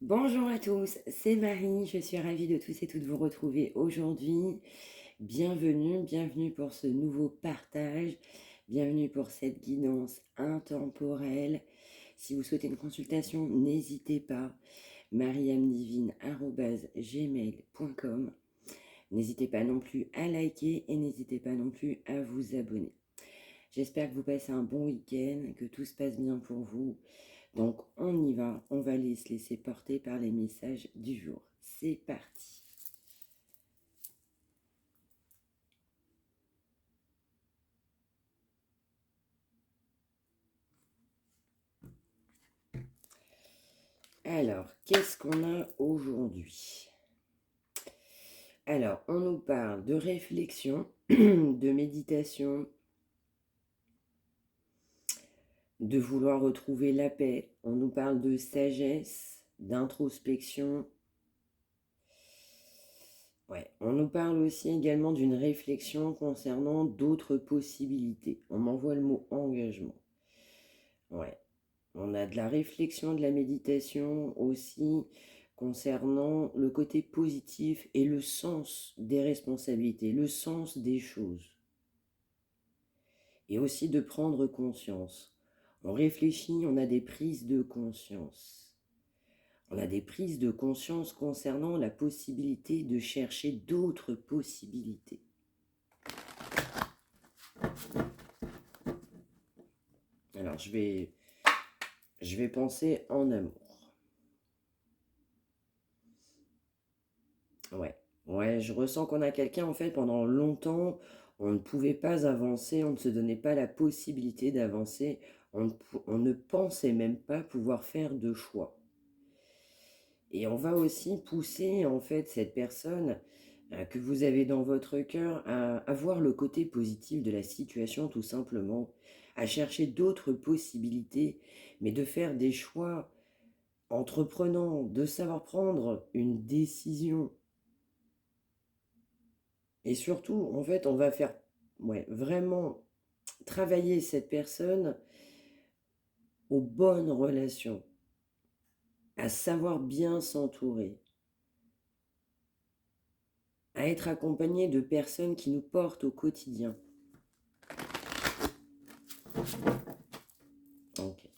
Bonjour à tous, c'est Marie, je suis ravie de tous et toutes vous retrouver aujourd'hui. Bienvenue pour ce nouveau partage, bienvenue pour cette guidance intemporelle. Si vous souhaitez une consultation, n'hésitez pas, mariamdivine@gmail.com. N'hésitez pas non plus à liker et n'hésitez pas non plus à vous abonner. J'espère que vous passez un bon week-end, que tout se passe bien pour vous. Donc on y va, on va se laisser porter par les messages du jour. C'est parti. Alors, qu'est-ce qu'on a aujourd'hui? Alors, on nous parle de réflexion, de méditation, de vouloir retrouver la paix. On nous parle de sagesse, d'introspection. Ouais, on nous parle aussi également d'une réflexion concernant d'autres possibilités. On m'envoie le mot engagement. Ouais. On a de la réflexion, de la méditation aussi concernant le côté positif et le sens des responsabilités, le sens des choses. Et aussi de prendre conscience. On réfléchit, on a des prises de conscience. On a des prises de conscience concernant la possibilité de chercher d'autres possibilités. Alors je vais penser en amour. Ouais, je ressens qu'on a quelqu'un, en fait, pendant longtemps, on ne pouvait pas avancer, on ne se donnait pas la possibilité d'avancer, on ne pensait même pas pouvoir faire de choix. Et on va aussi pousser, en fait, cette personne que vous avez dans votre cœur à voir le côté positif de la situation, tout simplement, à chercher d'autres possibilités, mais de faire des choix entreprenants, de savoir prendre une décision. Et surtout, en fait, on va faire vraiment travailler cette personne aux bonnes relations, à savoir bien s'entourer, à être accompagné de personnes qui nous portent au quotidien. Ok.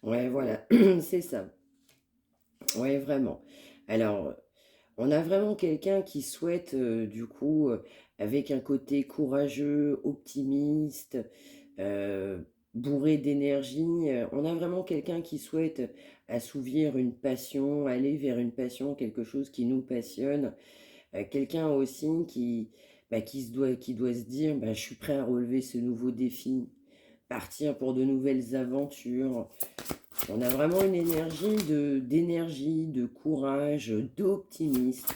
Ouais, voilà, c'est ça. Ouais, vraiment. Alors, on a vraiment quelqu'un qui souhaite, du coup, avec un côté courageux, optimiste, euh, bourré d'énergie, on a vraiment quelqu'un qui souhaite assouvir une passion, aller vers une passion, quelque chose qui nous passionne. Quelqu'un aussi qui doit se dire, bah, je suis prêt à relever ce nouveau défi, partir pour de nouvelles aventures. On a vraiment une d'énergie, de courage, d'optimisme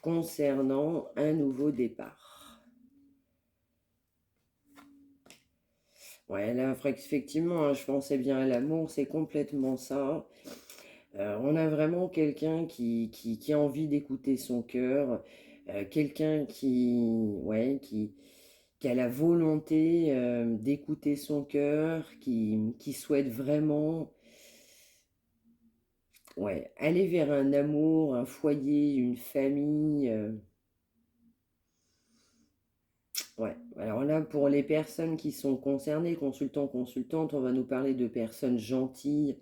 concernant un nouveau départ. Ouais, là, effectivement, hein, je pensais bien à l'amour, c'est complètement ça. On a vraiment quelqu'un qui a envie d'écouter son cœur, quelqu'un qui a la volonté d'écouter son cœur, qui souhaite vraiment aller vers un amour, un foyer, une famille. Ouais, alors là, pour les personnes qui sont concernées, consultants, consultantes, on va nous parler de personnes gentilles,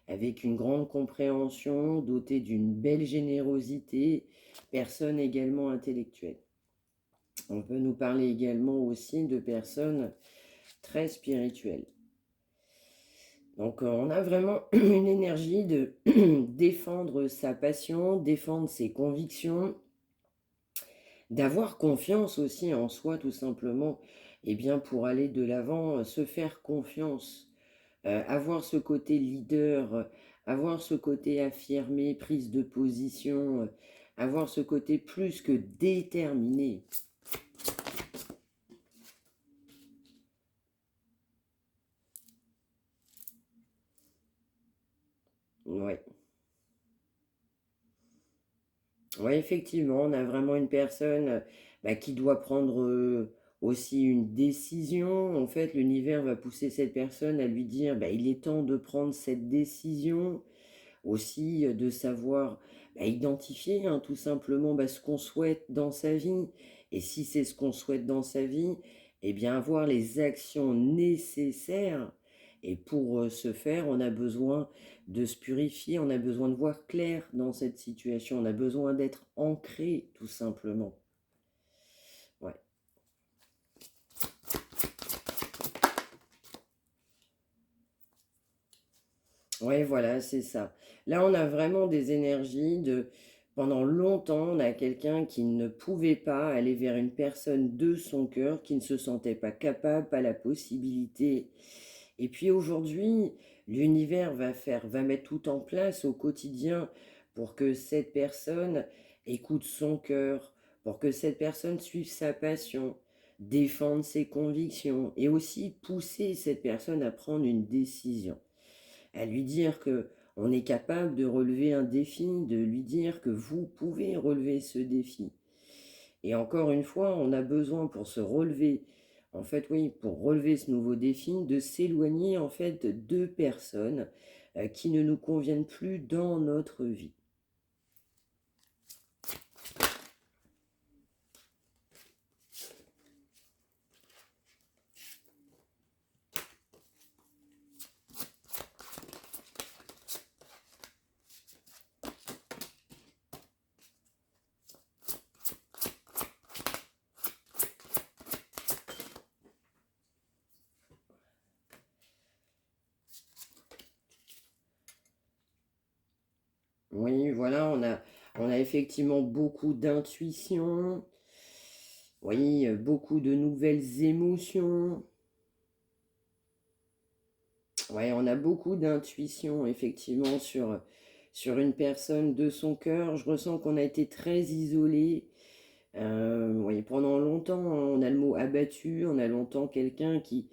avec une grande compréhension, dotées d'une belle générosité, personnes également intellectuelles. On peut nous parler également aussi de personnes très spirituelles. Donc on a vraiment une énergie de défendre sa passion, défendre ses convictions, d'avoir confiance aussi en soi tout simplement, et bien pour aller de l'avant, se faire confiance, avoir ce côté leader, avoir ce côté affirmé, prise de position, avoir ce côté plus que déterminé. Ouais. Ouais, effectivement, on a vraiment une personne bah, qui doit prendre aussi une décision. En fait, l'univers va pousser cette personne à lui dire, bah, il est temps de prendre cette décision. Aussi de savoir bah, identifier hein, tout simplement bah, ce qu'on souhaite dans sa vie. Et si c'est ce qu'on souhaite dans sa vie, eh bien avoir les actions nécessaires. Et pour ce faire, on a besoin de se purifier, on a besoin de voir clair dans cette situation, on a besoin d'être ancré tout simplement. Ouais. Ouais, voilà, c'est ça. Là, on a vraiment des énergies de... Pendant longtemps, on a quelqu'un qui ne pouvait pas aller vers une personne de son cœur, qui ne se sentait pas capable, pas la possibilité. Et puis aujourd'hui, l'univers va mettre tout en place au quotidien pour que cette personne écoute son cœur, pour que cette personne suive sa passion, défende ses convictions et aussi pousser cette personne à prendre une décision, à lui dire que on est capable de relever un défi, de lui dire que vous pouvez relever ce défi. Et encore une fois, on a besoin pour se relever, en fait oui, pour relever ce nouveau défi, de s'éloigner en fait de deux personnes qui ne nous conviennent plus dans notre vie. Oui, voilà, on a effectivement beaucoup d'intuition, oui, beaucoup de nouvelles émotions. Ouais, on a beaucoup d'intuition, effectivement, sur une personne de son cœur. Je ressens qu'on a été très isolé. Oui, pendant longtemps, on a le mot abattu, on a longtemps quelqu'un qui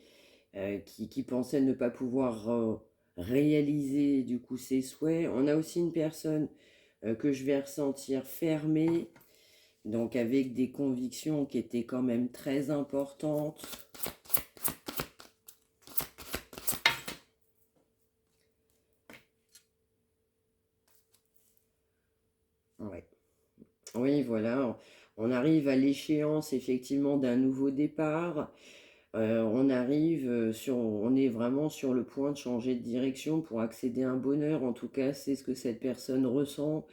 pensait ne pas pouvoir réaliser du coup ses souhaits. On a aussi une personne que je vais ressentir fermée, donc avec des convictions qui étaient quand même très importantes. Ouais. Oui, voilà, on arrive à l'échéance effectivement d'un nouveau départ. On arrive on est vraiment sur le point de changer de direction pour accéder à un bonheur. En tout cas, c'est ce que cette personne ressent.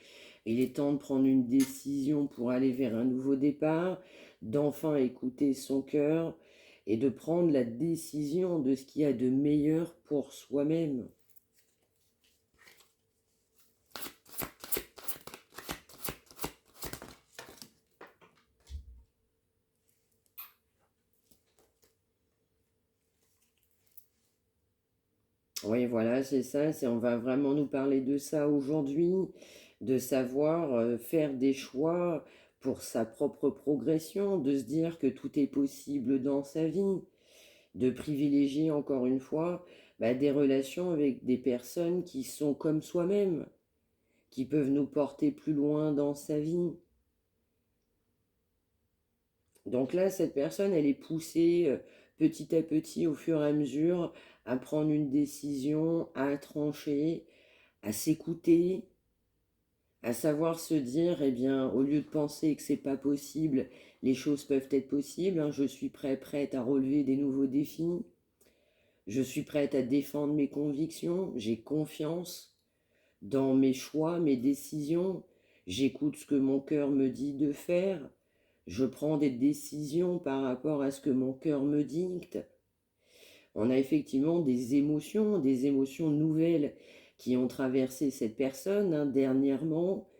Il est temps de prendre une décision pour aller vers un nouveau départ, d'enfin écouter son cœur et de prendre la décision de ce qu'il y a de meilleur pour soi-même. Oui, voilà, c'est ça. On va vraiment nous parler de ça aujourd'hui, de savoir faire des choix pour sa propre progression, de se dire que tout est possible dans sa vie, de privilégier encore une fois bah, des relations avec des personnes qui sont comme soi-même, qui peuvent nous porter plus loin dans sa vie. Donc là, cette personne, elle est poussée petit à petit, au fur et à mesure, à prendre une décision, à trancher, à s'écouter, à savoir se dire, eh bien, au lieu de penser que c'est pas possible, les choses peuvent être possibles, hein, je suis prête à relever des nouveaux défis, je suis prête à défendre mes convictions, j'ai confiance dans mes choix, mes décisions, j'écoute ce que mon cœur me dit de faire, je prends des décisions par rapport à ce que mon cœur me dicte. On a effectivement des émotions nouvelles qui ont traversé cette personne hein, dernièrement.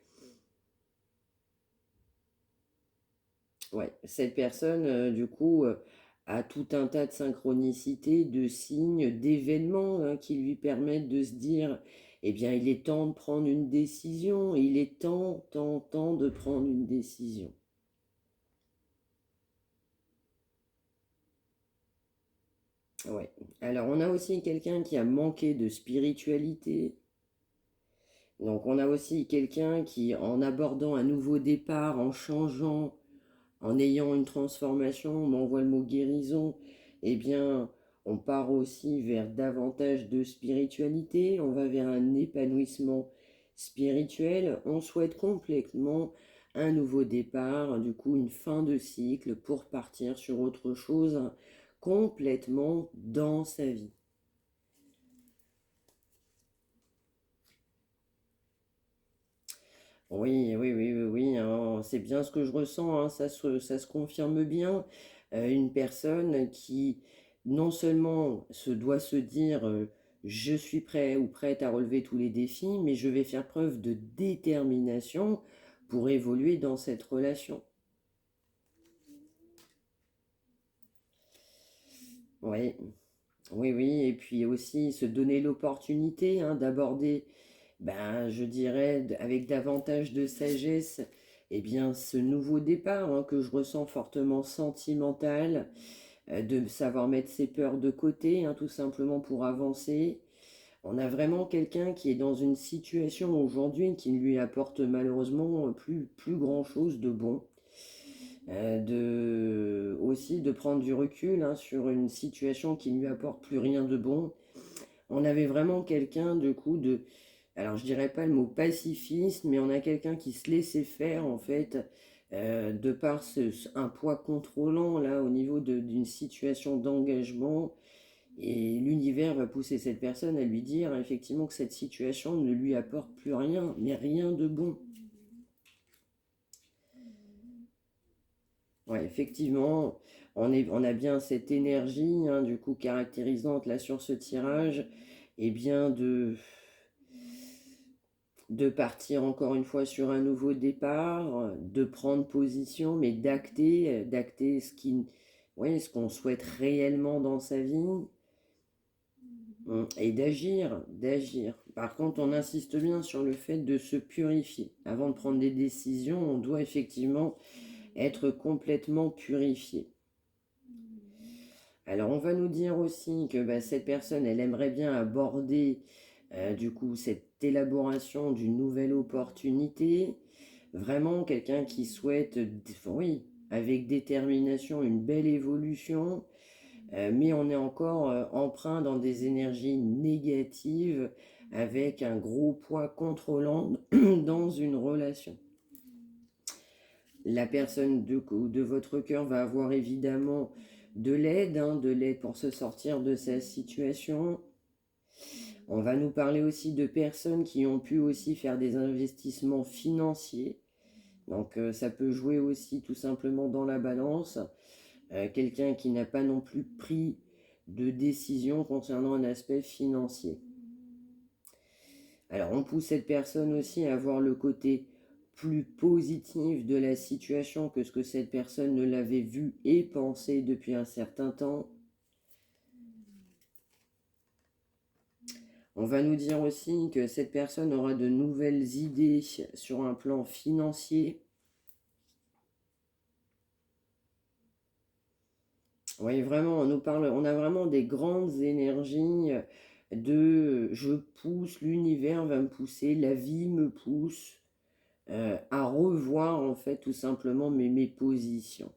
Ouais, cette personne, du coup, a tout un tas de synchronicités, de signes, d'événements hein, qui lui permettent de se dire, eh bien, il est temps de prendre une décision, il est temps de prendre une décision. Ouais. Alors, on a aussi quelqu'un qui a manqué de spiritualité, Donc on a aussi quelqu'un qui, en abordant un nouveau départ, en changeant, en ayant une transformation, on m'envoie le mot guérison, eh bien on part aussi vers davantage de spiritualité, on va vers un épanouissement spirituel, on souhaite complètement un nouveau départ, du coup une fin de cycle pour partir sur autre chose complètement dans sa vie. Oui, oui, oui, oui, oui, hein, c'est bien ce que je ressens, hein, ça se confirme bien. Une personne qui non seulement se doit se dire je suis prêt ou prête à relever tous les défis, mais je vais faire preuve de détermination pour évoluer dans cette relation. Oui, oui, oui, et puis aussi se donner l'opportunité d'aborder, ben, je dirais, avec davantage de sagesse, eh bien, ce nouveau départ que je ressens fortement sentimental, de savoir mettre ses peurs de côté, tout simplement pour avancer. On a vraiment quelqu'un qui est dans une situation aujourd'hui qui ne lui apporte malheureusement plus grand-chose de bon. Aussi de prendre du recul sur une situation qui ne lui apporte plus rien de bon. On avait vraiment quelqu'un de coup de, alors je dirais pas le mot pacifiste, mais on a quelqu'un qui se laissait faire en fait, de par un poids contrôlant là au niveau d'une situation d'engagement. Et l'univers va pousser cette personne à lui dire effectivement que cette situation ne lui apporte plus rien, mais rien de bon. Ouais, effectivement, on a bien cette énergie, du coup, caractérisante là sur ce tirage, et bien de partir encore une fois sur un nouveau départ, de prendre position, mais d'acter ouais, ce qu'on souhaite réellement dans sa vie, et d'agir. Par contre, on insiste bien sur le fait de se purifier. Avant de prendre des décisions, on doit effectivement être complètement purifié. Alors on va nous dire aussi que cette personne, elle aimerait bien aborder du coup cette élaboration d'une nouvelle opportunité. Vraiment quelqu'un qui souhaite, oui, avec détermination, une belle évolution, mais on est encore empreint dans des énergies négatives avec un gros poids contrôlant dans une relation. La personne de votre cœur va avoir évidemment de l'aide pour se sortir de sa situation. On va nous parler aussi de personnes qui ont pu aussi faire des investissements financiers. Donc ça peut jouer aussi tout simplement dans la balance. Quelqu'un qui n'a pas non plus pris de décision concernant un aspect financier. Alors on pousse cette personne aussi à voir le côté plus positif de la situation que ce que cette personne ne l'avait vu et pensé depuis un certain temps. On va nous dire aussi que cette personne aura de nouvelles idées sur un plan financier. Oui, vraiment, on a vraiment des grandes énergies de je pousse, l'univers va me pousser, la vie me pousse à revoir en fait tout simplement mes positions.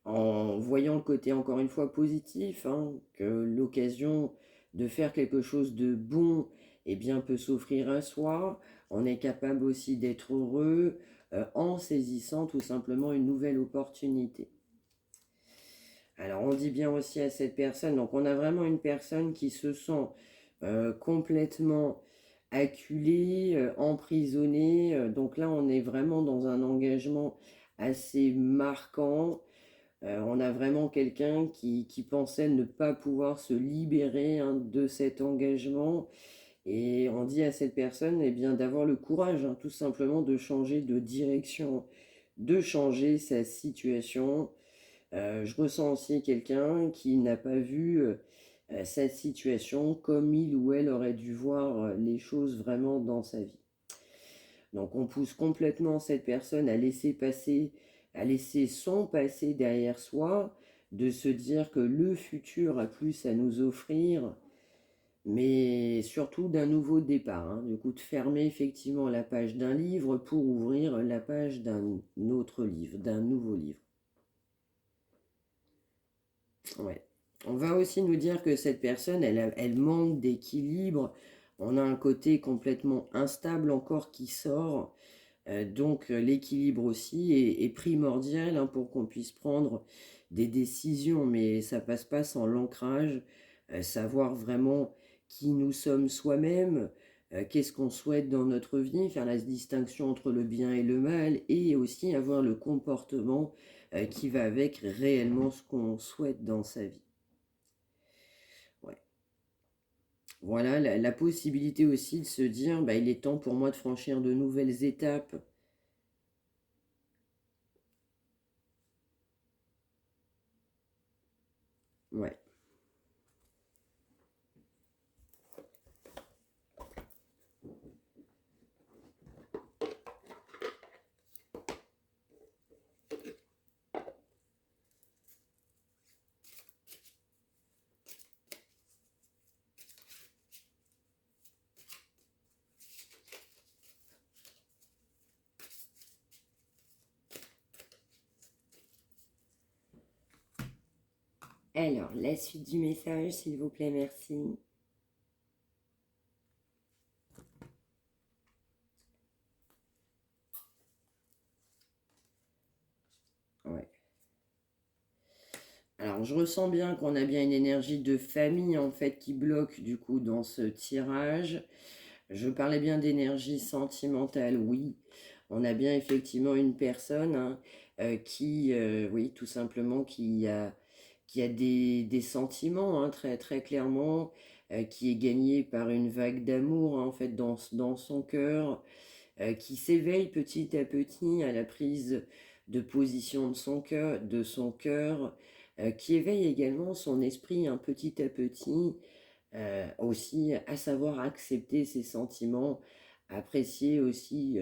En voyant le côté encore une fois positif, que l'occasion de faire quelque chose de bon bien, peut s'offrir à soi, on est capable aussi d'être heureux en saisissant tout simplement une nouvelle opportunité. Alors on dit bien aussi à cette personne, donc on a vraiment une personne qui se sent complètement acculée, emprisonnée, donc là on est vraiment dans un engagement assez marquant. On a vraiment quelqu'un qui pensait ne pas pouvoir se libérer de cet engagement, et on dit à cette personne bien, d'avoir le courage tout simplement de changer de direction, de changer sa situation. Je ressens aussi quelqu'un qui n'a pas vu sa situation comme il ou elle aurait dû voir les choses vraiment dans sa vie. Donc on pousse complètement cette personne à laisser son passé derrière soi, de se dire que le futur a plus à nous offrir mais surtout d'un nouveau départ, hein. Du coup, de fermer effectivement la page d'un livre pour ouvrir la page d'un autre livre, d'un nouveau livre. Ouais. On va aussi nous dire que cette personne, elle manque d'équilibre. On a un côté complètement instable encore qui sort. Donc l'équilibre aussi est primordial, hein, pour qu'on puisse prendre des décisions, mais ça passe pas sans l'ancrage, savoir vraiment qui nous sommes soi-même, qu'est-ce qu'on souhaite dans notre vie, faire la distinction entre le bien et le mal, et aussi avoir le comportement qui va avec réellement ce qu'on souhaite dans sa vie. Ouais. Voilà la possibilité aussi de se dire, bah, il est temps pour moi de franchir de nouvelles étapes. Ouais. Alors, la suite du message, s'il vous plaît, merci. Ouais. Alors, je ressens bien qu'on a bien une énergie de famille, en fait, qui bloque, du coup, dans ce tirage. Je parlais bien d'énergie sentimentale, oui. On a bien effectivement une personne, hein, qui, oui, tout simplement, qui a des sentiments, hein, très, très clairement, qui est gagnée par une vague d'amour, hein, en fait, dans son cœur, qui s'éveille petit à petit à la prise de position de son cœur, qui éveille également son esprit, un petit à petit, aussi à savoir accepter ses sentiments, apprécier aussi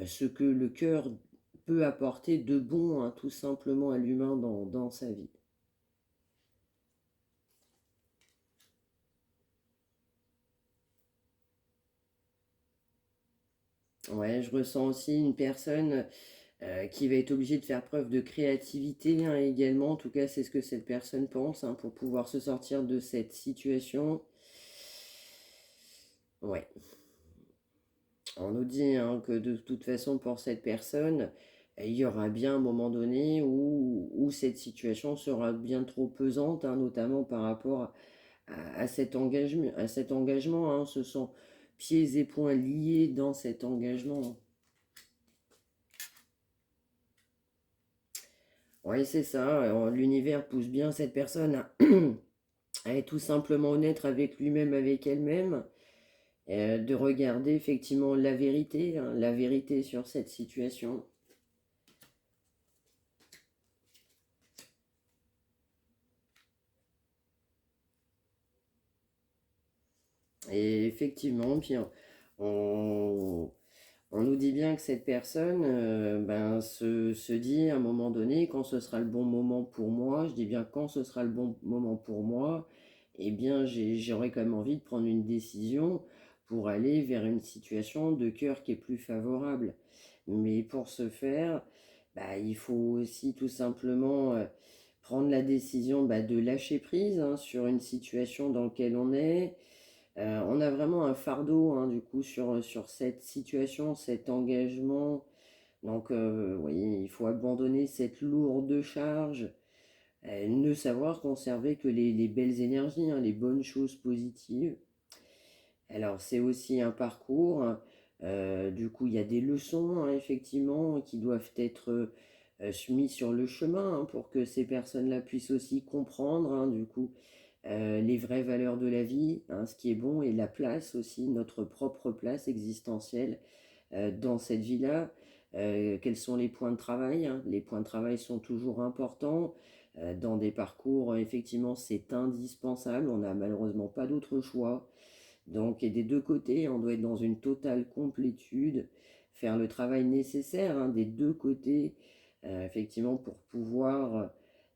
ce que le cœur peut apporter de bon, hein, tout simplement à l'humain dans sa vie. Ouais, je ressens aussi une personne qui va être obligée de faire preuve de créativité, hein, également. En tout cas, c'est ce que cette personne pense, hein, pour pouvoir se sortir de cette situation. Ouais, on nous dit, hein, que de toute façon, pour cette personne, il y aura bien un moment donné où cette situation sera bien trop pesante, hein, notamment par rapport à cet engagement, hein. Ce sont pieds et poings liés dans cet engagement. Oui, c'est ça. L'univers pousse bien cette personne à être tout simplement honnête avec lui-même, avec elle-même, de regarder effectivement la vérité, hein, la vérité sur cette situation. Et effectivement, puis on, on nous dit bien que cette personne, ben, se dit à un moment donné, quand ce sera le bon moment pour moi, je dis bien quand ce sera le bon moment pour moi, eh bien j'aurais quand même envie de prendre une décision pour aller vers une situation de cœur qui est plus favorable. Mais pour ce faire, bah, il faut aussi tout simplement prendre la décision, bah, de lâcher prise, hein, sur une situation dans laquelle on est. On a vraiment un fardeau, hein, du coup, sur cette situation, cet engagement. Donc, oui, il faut abandonner cette lourde charge, ne savoir conserver que les belles énergies, hein, les bonnes choses positives. Alors, c'est aussi un parcours, hein. Du coup, il y a des leçons, hein, effectivement, qui doivent être mises sur le chemin, hein, pour que ces personnes-là puissent aussi comprendre, hein, du coup, les vraies valeurs de la vie, hein, ce qui est bon, et la place aussi, notre propre place existentielle dans cette vie-là. Quels sont les points de travail, hein. Les points de travail sont toujours importants. Dans des parcours, effectivement, c'est indispensable. On n'a malheureusement pas d'autre choix. Donc, et des deux côtés, on doit être dans une totale complétude, faire le travail nécessaire, hein, des deux côtés, effectivement, pour pouvoir,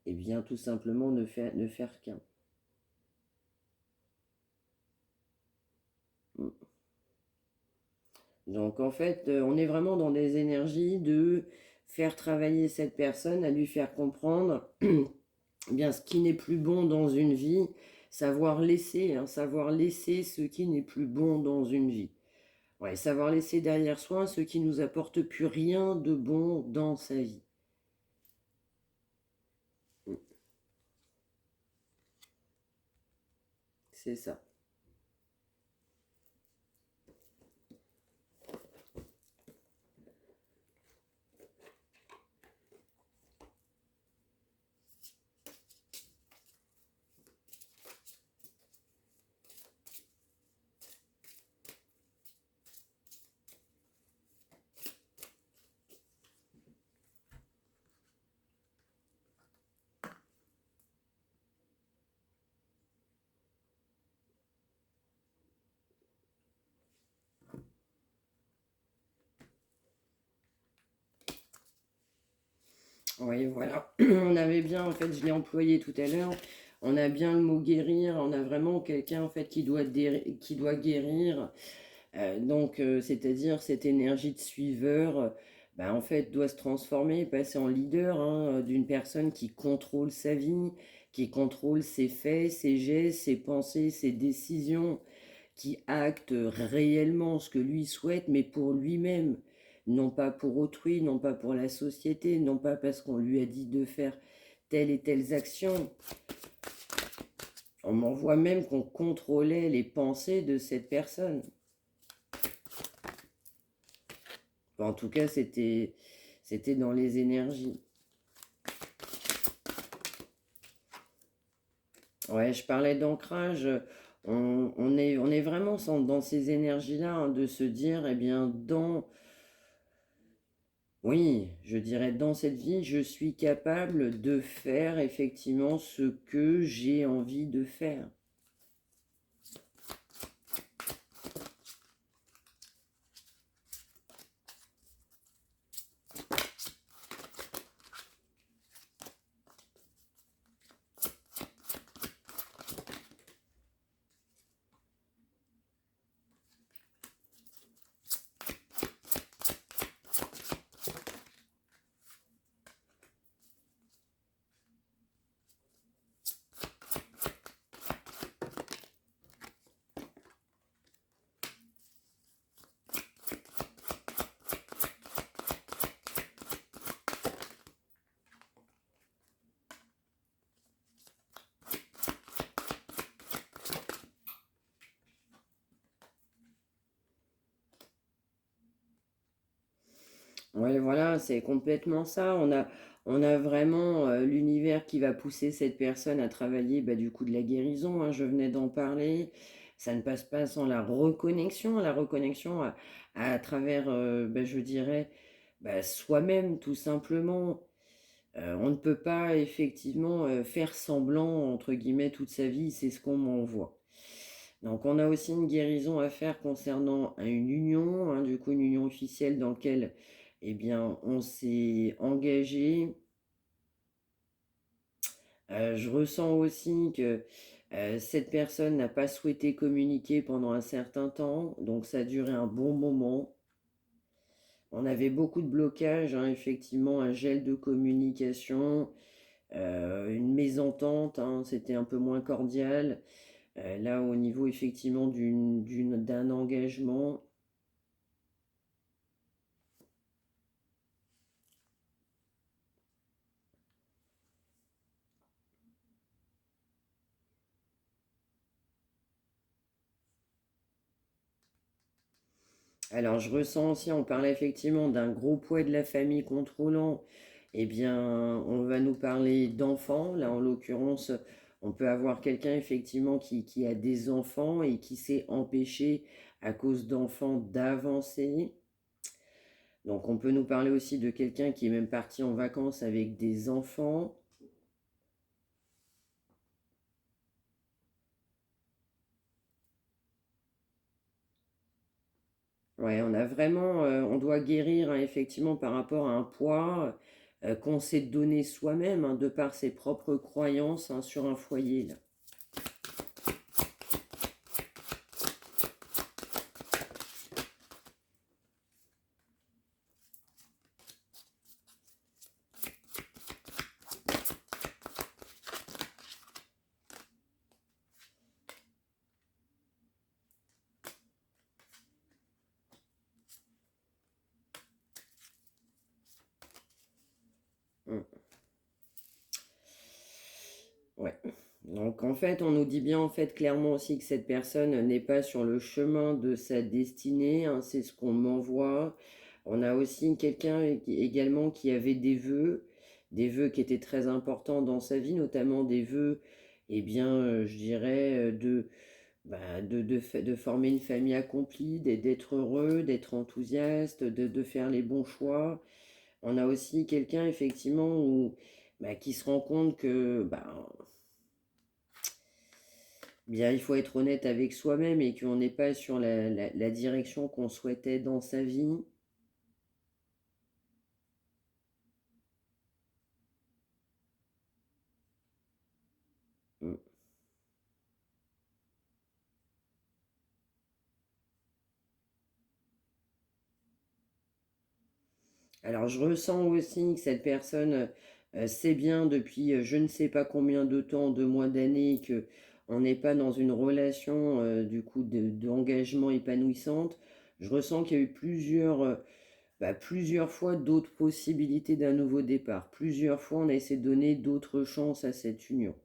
eh bien, tout simplement ne faire qu'un. Donc en fait, on est vraiment dans des énergies de faire travailler cette personne, à lui faire comprendre eh bien ce qui n'est plus bon dans une vie, savoir laisser, hein, savoir laisser ce qui n'est plus bon dans une vie. Ouais, savoir laisser derrière soi ce qui nous apporte plus rien de bon dans sa vie. C'est ça. Oui, voilà. On avait bien, en fait, je l'ai employé tout à l'heure, on a bien le mot guérir, on a vraiment quelqu'un, en fait, qui doit guérir. C'est-à-dire cette énergie de suiveur, bah, en fait, doit se transformer, passer en leader, hein, d'une personne qui contrôle sa vie, qui contrôle ses faits, ses gestes, ses pensées, ses décisions, qui acte réellement ce que lui souhaite, mais pour lui-même, non pas pour autrui, non pas pour la société, non pas parce qu'on lui a dit de faire telle et telle action. On m'en voit même qu'on contrôlait les pensées de cette personne. En tout cas, c'était dans les énergies. Ouais, je parlais d'ancrage. On est vraiment dans ces énergies-là, hein, de se dire, eh bien, oui, je dirais, dans cette vie, je suis capable de faire effectivement ce que j'ai envie de faire. Ouais, voilà, c'est complètement ça. On a vraiment l'univers qui va pousser cette personne à travailler, bah, du coup, de la guérison, hein, je venais d'en parler. Ça ne passe pas sans la reconnexion à travers, bah, je dirais, bah, soi-même, tout simplement. On ne peut pas effectivement faire semblant, entre guillemets, toute sa vie, c'est ce qu'on m'envoie. Donc on a aussi une guérison à faire concernant une union, hein, du coup une union officielle dans laquelle eh bien, on s'est engagé. Je ressens aussi que cette personne n'a pas souhaité communiquer pendant un certain temps, donc ça a duré un bon moment. On avait beaucoup de blocages, hein, effectivement, un gel de communication, une mésentente, hein, c'était un peu moins cordial. Là, au niveau effectivement d'un engagement. Alors, je ressens aussi, on parlait effectivement d'un gros poids de la famille contrôlant. Eh bien, on va nous parler d'enfants. Là, en l'occurrence, on peut avoir quelqu'un effectivement qui a des enfants et qui s'est empêché à cause d'enfants d'avancer. Donc, on peut nous parler aussi de quelqu'un qui est même parti en vacances avec des enfants. Ouais, on a vraiment, on doit guérir, hein, effectivement par rapport à un poids qu'on s'est donné soi-même, hein, de par ses propres croyances, hein, sur un foyer, là. Donc en fait, on nous dit bien en fait clairement aussi que cette personne n'est pas sur le chemin de sa destinée, hein, c'est ce qu'on m'envoie. On a aussi quelqu'un également qui avait des vœux qui étaient très importants dans sa vie, notamment des vœux, eh bien, je dirais, de former une famille accomplie, d'être heureux, d'être enthousiaste, de faire les bons choix. On a aussi quelqu'un effectivement qui se rend compte que bien, il faut être honnête avec soi-même et qu'on n'est pas sur la direction qu'on souhaitait dans sa vie. Mm. Alors, je ressens aussi que cette personne sait bien depuis je ne sais pas combien de temps, de mois, d'années, que on n'est pas dans une relation du coup d'engagement épanouissante. Je ressens qu'il y a eu plusieurs fois d'autres possibilités d'un nouveau départ. Plusieurs fois, on a essayé de donner d'autres chances à cette union.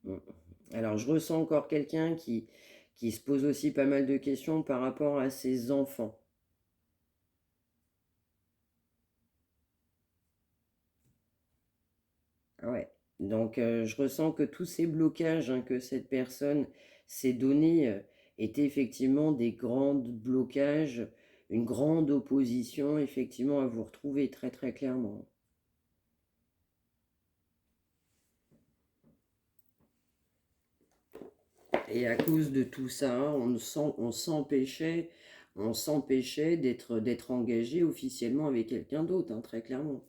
Mm. Alors, je ressens encore quelqu'un qui se pose aussi pas mal de questions par rapport à ses enfants. Ouais. Donc, je ressens que tous ces blocages hein, que cette personne s'est donné étaient effectivement des grands blocages, une grande opposition, effectivement, à vous retrouver très très clairement. Et à cause de tout ça, hein, on s'empêchait d'être engagé officiellement avec quelqu'un d'autre, hein, très clairement.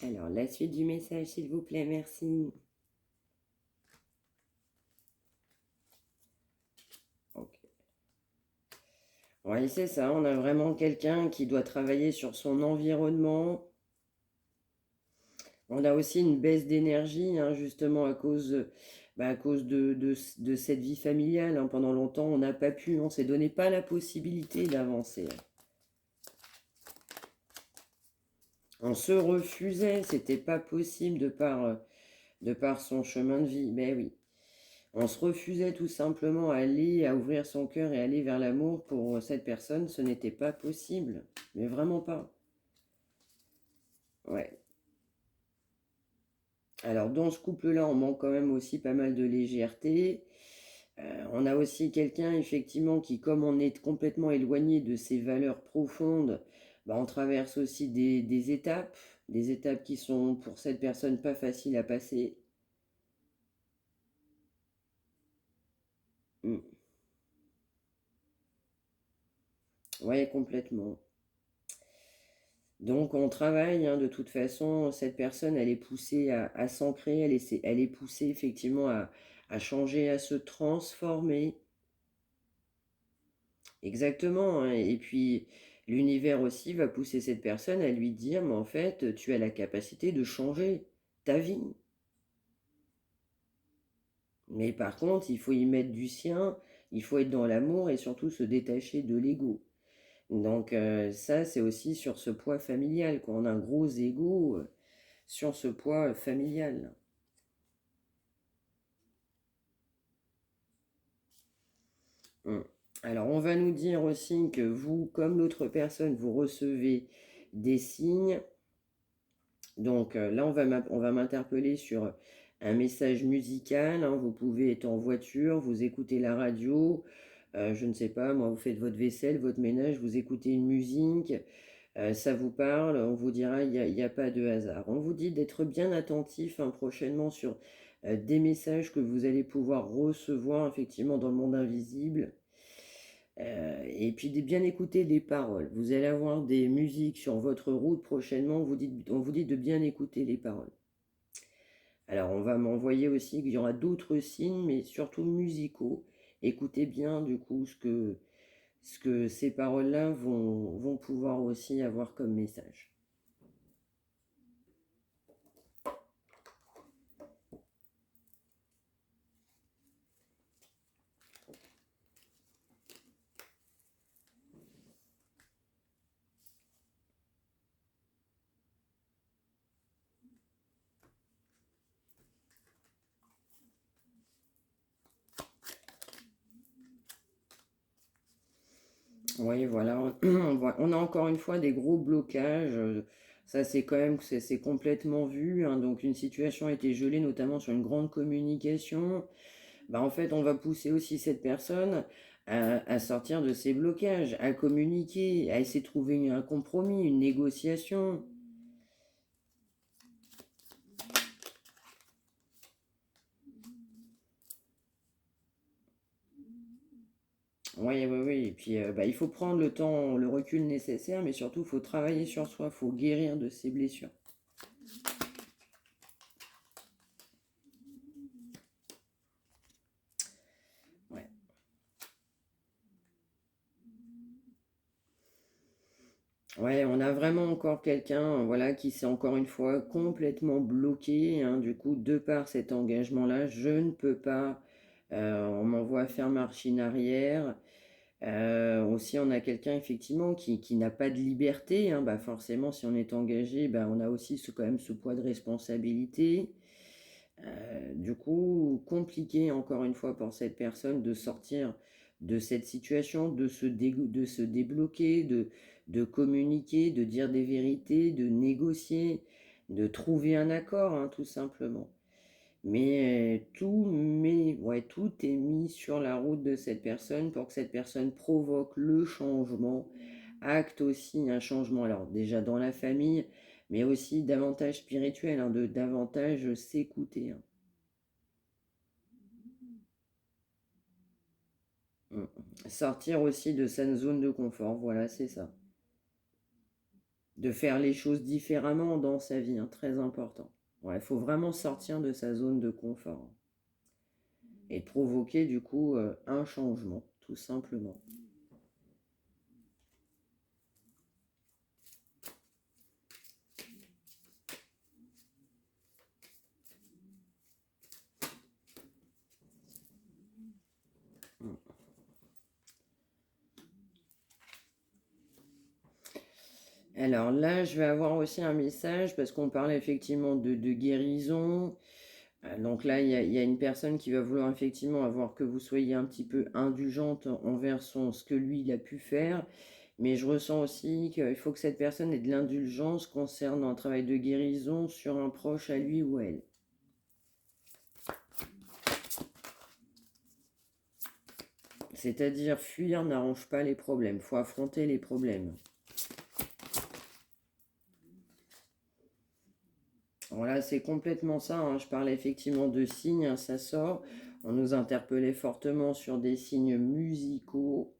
Alors, la suite du message, s'il vous plaît, merci. Ok. Oui, c'est ça, on a vraiment quelqu'un qui doit travailler sur son environnement. On a aussi une baisse d'énergie, hein, justement à cause de cette vie familiale, hein. Pendant longtemps, on n'a pas pu, on s'est donné pas la possibilité d'avancer. On se refusait, c'était pas possible de par son chemin de vie. Mais oui, on se refusait tout simplement à ouvrir son cœur et aller vers l'amour pour cette personne, ce n'était pas possible, mais vraiment pas. Ouais. Alors dans ce couple-là, on manque quand même aussi pas mal de légèreté. On a aussi quelqu'un effectivement qui, comme on est complètement éloigné de ses valeurs profondes, on traverse aussi des étapes qui sont pour cette personne pas faciles à passer. Mm. Ouais, complètement. Donc on travaille, hein, de toute façon, cette personne, elle est poussée à s'ancrer, elle est poussée effectivement à changer, à se transformer. Exactement, hein. Et puis l'univers aussi va pousser cette personne à lui dire, mais en fait, tu as la capacité de changer ta vie. Mais par contre, il faut y mettre du sien, il faut être dans l'amour et surtout se détacher de l'ego. Donc ça, c'est aussi sur ce poids familial, quoi. On a un gros ego sur ce poids familial. Mm. Alors, on va nous dire aussi que vous, comme l'autre personne, vous recevez des signes. Donc là, on va m'interpeller sur un message musical, hein. Vous pouvez être en voiture, vous écoutez la radio, je ne sais pas, moi, vous faites votre vaisselle, votre ménage, vous écoutez une musique, ça vous parle, on vous dira, il y a pas de hasard. On vous dit d'être bien attentif hein, prochainement sur des messages que vous allez pouvoir recevoir effectivement dans le monde invisible. Et puis de bien écouter les paroles. Vous allez avoir des musiques sur votre route prochainement, on vous dit de bien écouter les paroles. Alors on va m'envoyer aussi qu'il y aura d'autres signes, mais surtout musicaux, écoutez bien du coup ce que ces paroles-là vont pouvoir aussi avoir comme message. Oui, voilà, on a encore une fois des gros blocages. Ça, c'est quand même, c'est complètement vu, hein. Donc, une situation a été gelée, notamment sur une grande communication. Bah, en fait, on va pousser aussi cette personne à sortir de ses blocages, à communiquer, à essayer de trouver un compromis, une négociation. Oui, oui, oui. Et puis, bah, il faut prendre le temps, le recul nécessaire, mais surtout, il faut travailler sur soi, il faut guérir de ses blessures. Ouais. Ouais, on a vraiment encore quelqu'un, voilà, qui s'est encore une fois complètement bloqué, hein. Du coup, de par cet engagement-là, je ne peux pas. On m'envoie faire machine arrière. Aussi, on a quelqu'un effectivement qui n'a pas de liberté, hein. Bah, forcément, si on est engagé, bah, on a aussi quand même ce poids de responsabilité. Du coup, compliqué encore une fois pour cette personne de sortir de cette situation, de se débloquer, de communiquer, de dire des vérités, de négocier, de trouver un accord, hein, tout simplement. Mais ouais, tout est mis sur la route de cette personne pour que cette personne provoque le changement, acte aussi un changement, alors déjà dans la famille, mais aussi davantage spirituel, hein, de davantage s'écouter, hein. Mm. Sortir aussi de sa zone de confort, voilà, c'est ça. De faire les choses différemment dans sa vie, hein, très important. Ouais, il faut vraiment sortir de sa zone de confort et provoquer du coup un changement, tout simplement. Mm. Alors là, je vais avoir aussi un message parce qu'on parlait effectivement de guérison. Donc là, il y a une personne qui va vouloir effectivement avoir que vous soyez un petit peu indulgente envers ce que lui, il a pu faire. Mais je ressens aussi qu'il faut que cette personne ait de l'indulgence concernant un travail de guérison sur un proche à lui ou à elle. C'est-à-dire, fuir n'arrange pas les problèmes, il faut affronter les problèmes. Voilà, c'est complètement ça, hein. Je parlais effectivement de signes, hein, ça sort. On nous interpellait fortement sur des signes musicaux.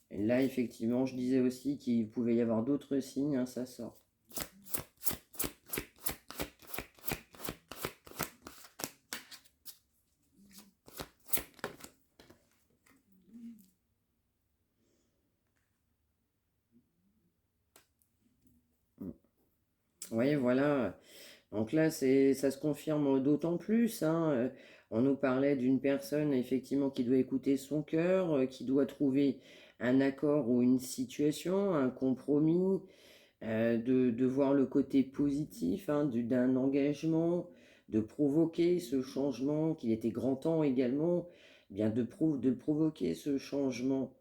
Et là, effectivement, je disais aussi qu'il pouvait y avoir d'autres signes, hein, ça sort. Oui, voilà. Donc là, ça se confirme d'autant plus, hein. On nous parlait d'une personne, effectivement, qui doit écouter son cœur, qui doit trouver un accord ou une situation, un compromis, de voir le côté positif, hein, d'un engagement, de provoquer ce changement, qu'il était grand temps également, eh bien de provoquer ce changement.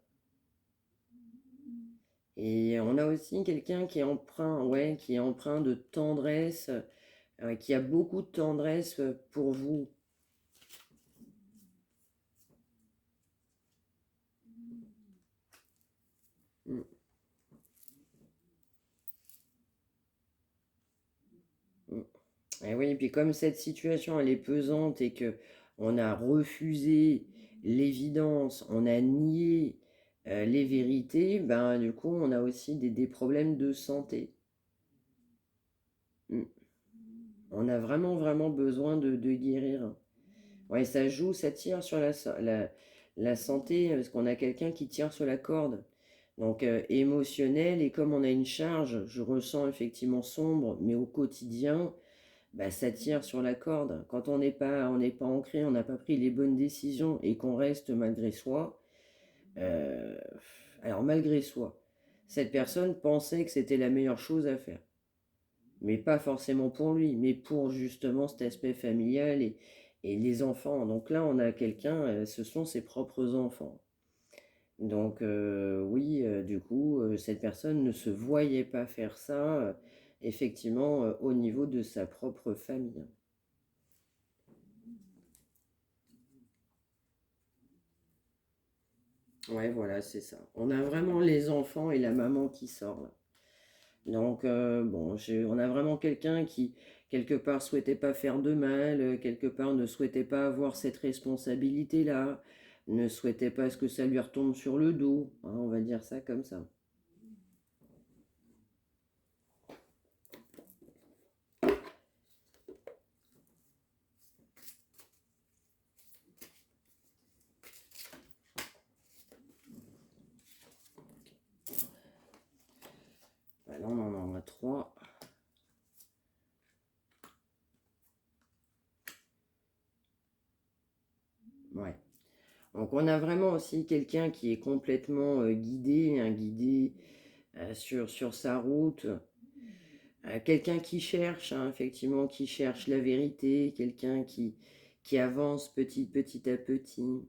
Et on a aussi quelqu'un qui est empreint, ouais, qui est empreint de tendresse, qui a beaucoup de tendresse pour vous. Mm, mm. Et oui, et puis comme cette situation elle est pesante et que on a refusé l'évidence, on a nié les vérités, ben du coup on a aussi des problèmes de santé. Mm. On a vraiment vraiment besoin de guérir. Ouais, ça joue, ça tire sur la santé, parce qu'on a quelqu'un qui tire sur la corde. Donc émotionnel, et comme on a une charge, je ressens effectivement sombre, mais au quotidien, bah, ça tire sur la corde. Quand on n'est pas ancré, on n'a pas pris les bonnes décisions et qu'on reste malgré soi, euh, alors malgré soi, cette personne pensait que c'était la meilleure chose à faire. Mais pas forcément pour lui, mais pour justement cet aspect familial et les enfants. Donc là, on a quelqu'un, ce sont ses propres enfants. Donc oui, du coup, cette personne ne se voyait pas faire ça, effectivement, au niveau de sa propre famille. Ouais, voilà, c'est ça. On a vraiment les enfants et la maman qui sort là. Donc bon, on a vraiment quelqu'un qui, quelque part, souhaitait pas faire de mal, quelque part ne souhaitait pas avoir cette responsabilité-là, ne souhaitait pas ce que ça lui retombe sur le dos, hein, on va dire ça comme ça. Bah là, on en a trois. Ouais. Donc on a vraiment aussi quelqu'un qui est complètement guidé, hein, guidé sur sa route, quelqu'un qui cherche, hein, effectivement, qui cherche la vérité, quelqu'un qui avance petit à petit.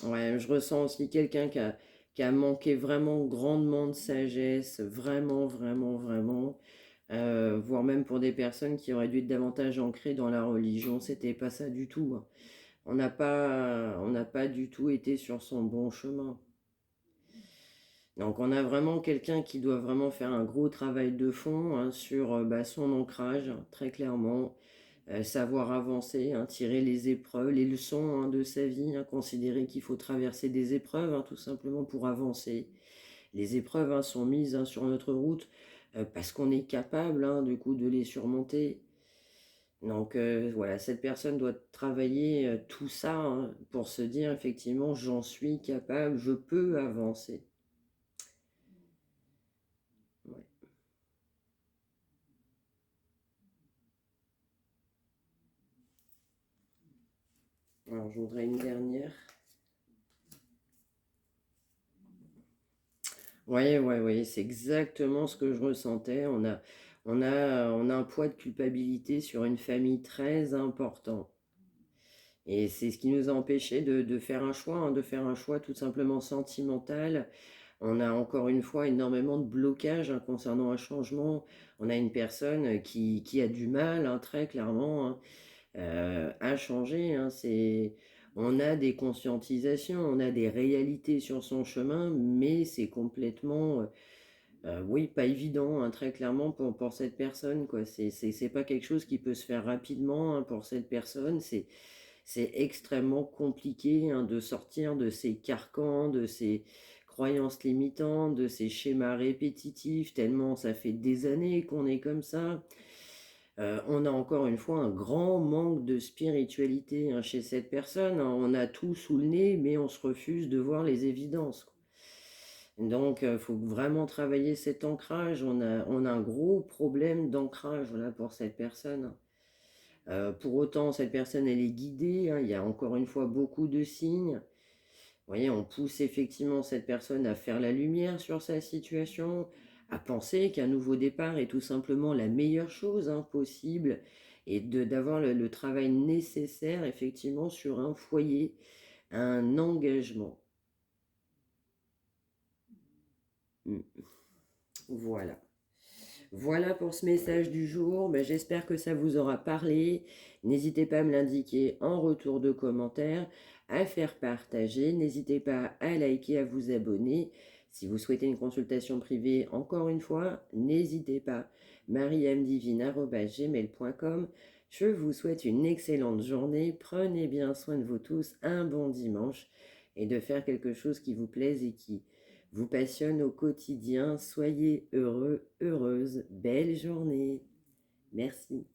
Ouais, je ressens aussi quelqu'un qui a manqué vraiment grandement de sagesse, vraiment, vraiment, vraiment. Voire même pour des personnes qui auraient dû être davantage ancrées dans la religion, c'était pas ça du tout, hein. On n'a pas du tout été sur son bon chemin. Donc on a vraiment quelqu'un qui doit vraiment faire un gros travail de fond, hein, sur bah, son ancrage, hein, très clairement, savoir avancer, hein, tirer les épreuves, les leçons, hein, de sa vie, hein, considérer qu'il faut traverser des épreuves, hein, tout simplement pour avancer. Les épreuves, hein, sont mises, hein, sur notre route, parce qu'on est capable, hein, du coup, de les surmonter. Donc voilà, cette personne doit travailler tout ça, hein, pour se dire effectivement j'en suis capable, je peux avancer. Ouais. Alors je voudrais une dernière. Oui, oui, oui, c'est exactement ce que je ressentais. On a un poids de culpabilité sur une famille très important. Et c'est ce qui nous a empêchés de faire un choix, hein, de faire un choix tout simplement sentimental. On a encore une fois énormément de blocages, hein, concernant un changement. On a une personne qui a du mal, hein, très clairement, hein, à changer, hein. On a des conscientisations, on a des réalités sur son chemin, mais c'est complètement, oui, pas évident, hein, très clairement pour cette personne, quoi. C'est pas quelque chose qui peut se faire rapidement, hein, pour cette personne. C'est extrêmement compliqué, hein, de sortir de ces carcans, de ces croyances limitantes, de ces schémas répétitifs, tellement ça fait des années qu'on est comme ça. On a encore une fois un grand manque de spiritualité, hein, chez cette personne, hein. On a tout sous le nez, mais on se refuse de voir les évidences, quoi. Donc, il faut vraiment travailler cet ancrage. On a un gros problème d'ancrage, voilà, pour cette personne. Pour autant, cette personne, elle est guidée, hein. Il y a encore une fois beaucoup de signes. Vous voyez, on pousse effectivement cette personne à faire la lumière sur sa situation, à penser qu'un nouveau départ est tout simplement la meilleure chose, hein, possible, et d'avoir le travail nécessaire effectivement sur un foyer, un engagement. Mm. Voilà. Voilà pour ce message du jour. Ben, j'espère que ça vous aura parlé. N'hésitez pas à me l'indiquer en retour de commentaire, à faire partager. N'hésitez pas à liker, à vous abonner. Si vous souhaitez une consultation privée, encore une fois, n'hésitez pas. mariamdivine@gmail.com. Je vous souhaite une excellente journée. Prenez bien soin de vous tous. Un bon dimanche. Et de faire quelque chose qui vous plaise et qui vous passionne au quotidien. Soyez heureux, heureuse. Belle journée. Merci.